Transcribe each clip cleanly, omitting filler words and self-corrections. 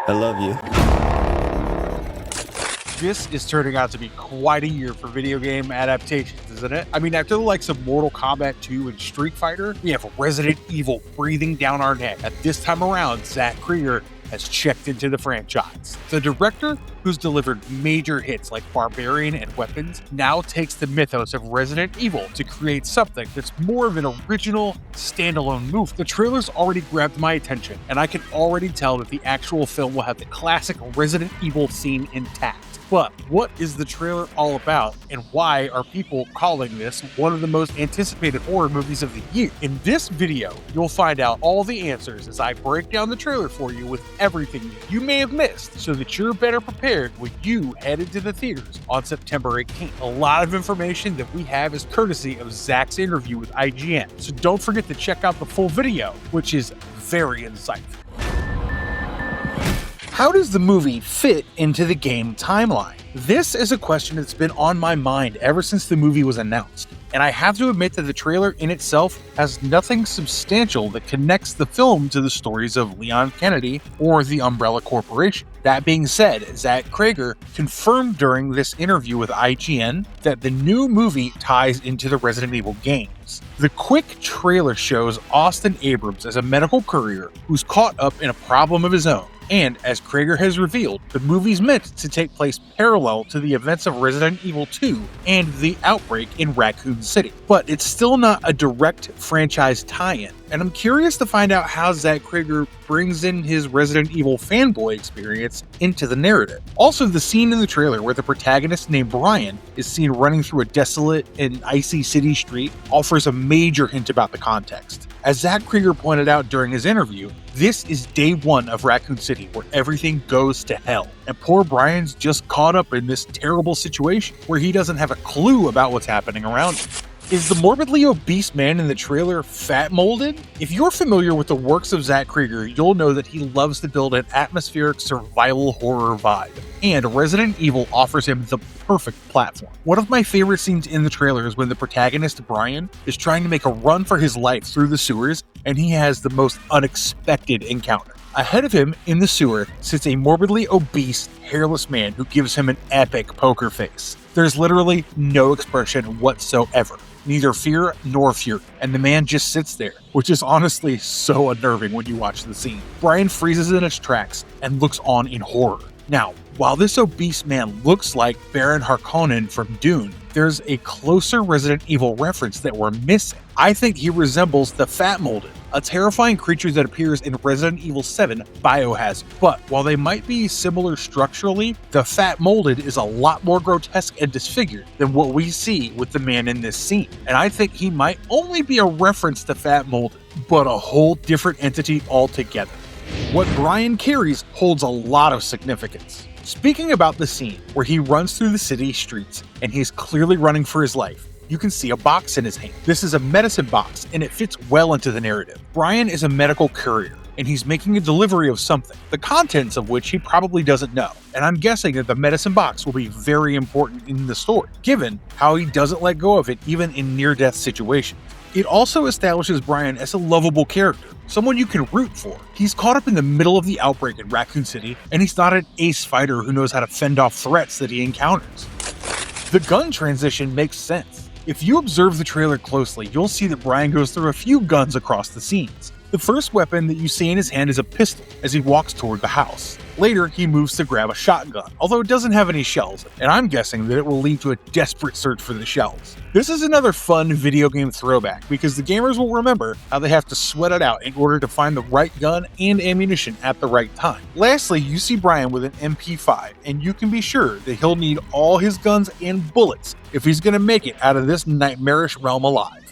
I love you. This is turning out to be quite a year for video game adaptations, isn't it? I mean, after the likes of Mortal Kombat 2 and Street Fighter, we have Resident Evil breathing down our neck. At this time around, Zach Cregger has checked into the franchise. The director, who's delivered major hits like Barbarian and Weapons, now takes the mythos of Resident Evil to create something that's more of an original, standalone movie. The trailer's already grabbed my attention, and I can already tell that the actual film will have the classic Resident Evil scene intact. But what is the trailer all about, and why are people calling this one of the most anticipated horror movies of the year? In this video, you'll find out all the answers as I break down the trailer for you with everything you may have missed, so that you're better prepared when you head into the theaters on September 18th. A lot of information that we have is courtesy of Zach's interview with IGN, so don't forget to check out the full video, which is very insightful. How does the movie fit into the game timeline? This is a question that's been on my mind ever since the movie was announced, and I have to admit that the trailer in itself has nothing substantial that connects the film to the stories of Leon Kennedy or the Umbrella Corporation. That being said, Zach Cregger confirmed during this interview with IGN that the new movie ties into the Resident Evil games. The quick trailer shows Austin Abrams as a medical courier who's caught up in a problem of his own. And as Cregger has revealed, the movie's meant to take place parallel to the events of Resident Evil 2 and the outbreak in Raccoon City. But it's still not a direct franchise tie-in, and I'm curious to find out how Zach Cregger brings in his Resident Evil fanboy experience into the narrative. Also, the scene in the trailer where the protagonist named Brian is seen running through a desolate and icy city street offers a major hint about the context. As Zach Cregger pointed out during his interview, this is day one of Raccoon City, where everything goes to hell, and poor Brian's just caught up in this terrible situation where he doesn't have a clue about what's happening around him. Is the morbidly obese man in the trailer fat molded? If you're familiar with the works of Zach Cregger, you'll know that he loves to build an atmospheric survival horror vibe, and Resident Evil offers him the perfect platform. One of my favorite scenes in the trailer is when the protagonist, Brian, is trying to make a run for his life through the sewers, and he has the most unexpected encounter. Ahead of him in the sewer sits a morbidly obese, hairless man who gives him an epic poker face. There's literally no expression whatsoever. Neither fear nor fury, and the man just sits there, which is honestly so unnerving when you watch the scene. Brian freezes in his tracks and looks on in horror. Now, while this obese man looks like Baron Harkonnen from Dune, there's a closer Resident Evil reference that we're missing. I think he resembles the Fat Molded, a terrifying creature that appears in Resident Evil 7 Biohazard. But while they might be similar structurally, the Fat Molded is a lot more grotesque and disfigured than what we see with the man in this scene. And I think he might only be a reference to Fat Molded, but a whole different entity altogether. What Brian carries holds a lot of significance. Speaking about the scene where he runs through the city streets and he's clearly running for his life, you can see a box in his hand. This is a medicine box, and it fits well into the narrative. Brian is a medical courier, and he's making a delivery of something, the contents of which he probably doesn't know. And I'm guessing that the medicine box will be very important in the story, given how he doesn't let go of it even in near-death situations. It also establishes Brian as a lovable character, someone you can root for. He's caught up in the middle of the outbreak in Raccoon City, and he's not an ace fighter who knows how to fend off threats that he encounters. The gun transition makes sense. If you observe the trailer closely, you'll see that Brian goes through a few guns across the scenes. The first weapon that you see in his hand is a pistol as he walks toward the house. Later, he moves to grab a shotgun, although it doesn't have any shells, and I'm guessing that it will lead to a desperate search for the shells. This is another fun video game throwback, because the gamers will remember how they have to sweat it out in order to find the right gun and ammunition at the right time. Lastly, you see Brian with an MP5, and you can be sure that he'll need all his guns and bullets if he's going to make it out of this nightmarish realm alive.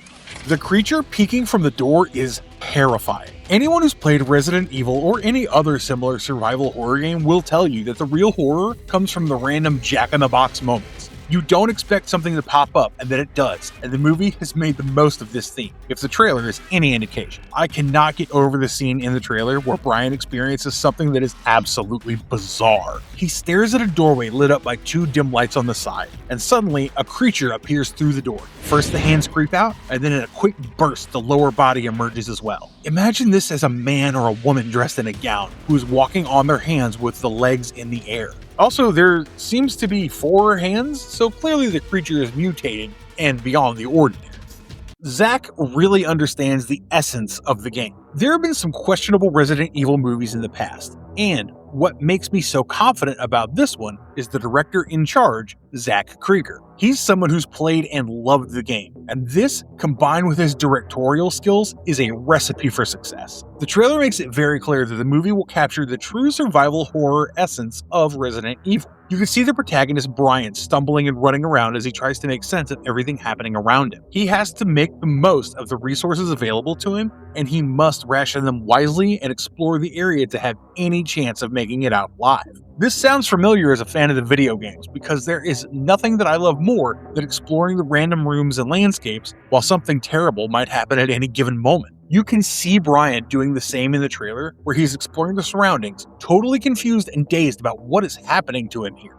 The creature peeking from the door is terrifying. Anyone who's played Resident Evil or any other similar survival horror game will tell you that the real horror comes from the random jack-in-the-box moments. You don't expect something to pop up, and then it does, and the movie has made the most of this theme, if the trailer is any indication. I cannot get over the scene in the trailer where Brian experiences something that is absolutely bizarre. He stares at a doorway lit up by two dim lights on the side, and suddenly a creature appears through the door. First the hands creep out, and then in a quick burst the lower body emerges as well. Imagine this as a man or a woman dressed in a gown who is walking on their hands with the legs in the air. Also, there seems to be 4 hands, so clearly the creature is mutated and beyond the ordinary. Zach really understands the essence of the game. There have been some questionable Resident Evil movies in the past, and what makes me so confident about this one is the director in charge, Zach Cregger. He's someone who's played and loved the game, and this, combined with his directorial skills, is a recipe for success. The trailer makes it very clear that the movie will capture the true survival horror essence of Resident Evil. You can see the protagonist Brian stumbling and running around as he tries to make sense of everything happening around him. He has to make the most of the resources available to him, and he must ration them wisely and explore the area to have any chance of making it out alive. This sounds familiar as a fan of the video games, because there is nothing that I love more than exploring the random rooms and landscapes while something terrible might happen at any given moment. You can see Brian doing the same in the trailer, where he's exploring the surroundings, totally confused and dazed about what is happening to him here.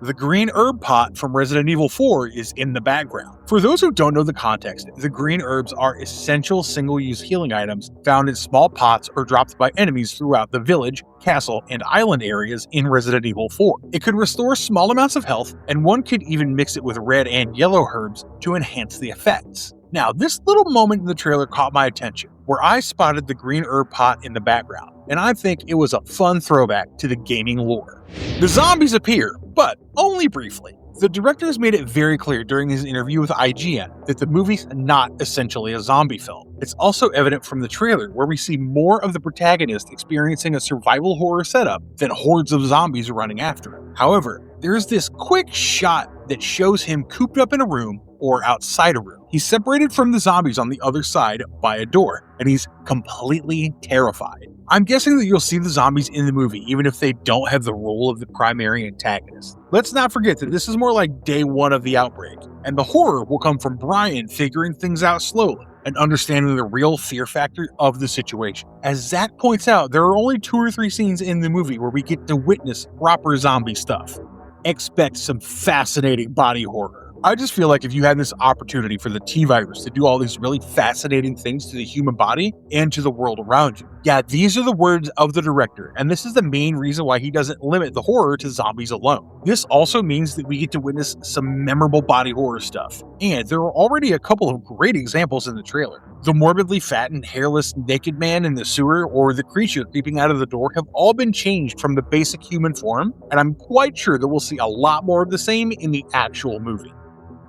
The green herb pot from Resident Evil 4 is in the background. For those who don't know the context, the green herbs are essential single-use healing items found in small pots or dropped by enemies throughout the village, castle, and island areas in Resident Evil 4. It could restore small amounts of health, and one could even mix it with red and yellow herbs to enhance the effects. Now, this little moment in the trailer caught my attention, where I spotted the green herb pot in the background, and I think it was a fun throwback to the gaming lore. The zombies appear, but only briefly. The director has made it very clear during his interview with IGN that the movie's not essentially a zombie film. It's also evident from the trailer, where we see more of the protagonist experiencing a survival horror setup than hordes of zombies running after him. However, there's this quick shot that shows him cooped up in a room or outside a room. He's separated from the zombies on the other side by a door, and he's completely terrified. I'm guessing that you'll see the zombies in the movie, even if they don't have the role of the primary antagonist. Let's not forget that this is more like day 1 of the outbreak, and the horror will come from Brian figuring things out slowly and understanding the real fear factor of the situation. As Zach points out, there are only 2 or 3 scenes in the movie where we get to witness proper zombie stuff. Expect some fascinating body horror. I just feel like if you had this opportunity for the T-Virus to do all these really fascinating things to the human body and to the world around you. Yeah, these are the words of the director, and this is the main reason why he doesn't limit the horror to zombies alone. This also means that we get to witness some memorable body horror stuff, and there are already a couple of great examples in the trailer. The morbidly fat and hairless naked man in the sewer or the creature creeping out of the door have all been changed from the basic human form, and I'm quite sure that we'll see a lot more of the same in the actual movie.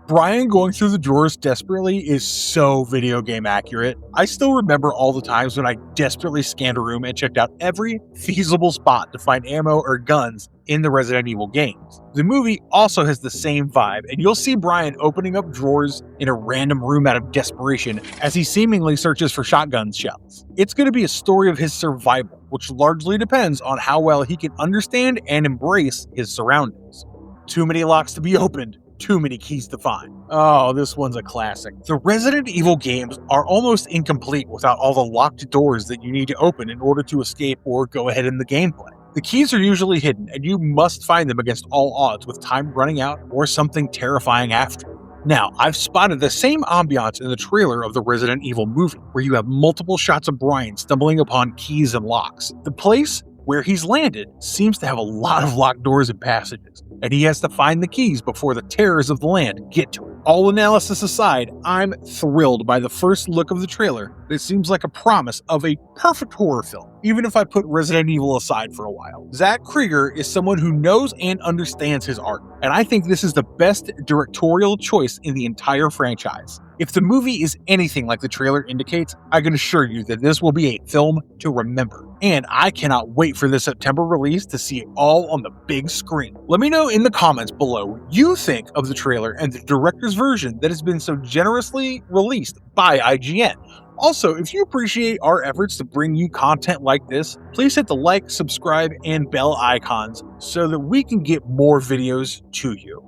Brian going through the drawers desperately is so video game accurate. I still remember all the times when I desperately scanned a room and checked out every feasible spot to find ammo or guns in the Resident Evil games. The movie also has the same vibe, and you'll see Brian opening up drawers in a random room out of desperation as he seemingly searches for shotgun shells. It's going to be a story of his survival, which largely depends on how well he can understand and embrace his surroundings. Too many locks to be opened. Too many keys to find. Oh, this one's a classic. The Resident Evil games are almost incomplete without all the locked doors that you need to open in order to escape or go ahead in the gameplay. The keys are usually hidden, and you must find them against all odds with time running out or something terrifying after. Now, I've spotted the same ambiance in the trailer of the Resident Evil movie, where you have multiple shots of Brian stumbling upon keys and locks. The place where he's landed seems to have a lot of locked doors and passages, and he has to find the keys before the terrors of the land get to him. All analysis aside, I'm thrilled by the first look of the trailer. It seems like a promise of a perfect horror film, even if I put Resident Evil aside for a while. Zach Cregger is someone who knows and understands his art, and I think this is the best directorial choice in the entire franchise. If the movie is anything like the trailer indicates, I can assure you that this will be a film to remember. And I cannot wait for the September release to see it all on the big screen. Let me know in the comments below what you think of the trailer and the director's version that has been so generously released by IGN. Also, if you appreciate our efforts to bring you content like this, please hit the like, subscribe, and bell icons so that we can get more videos to you.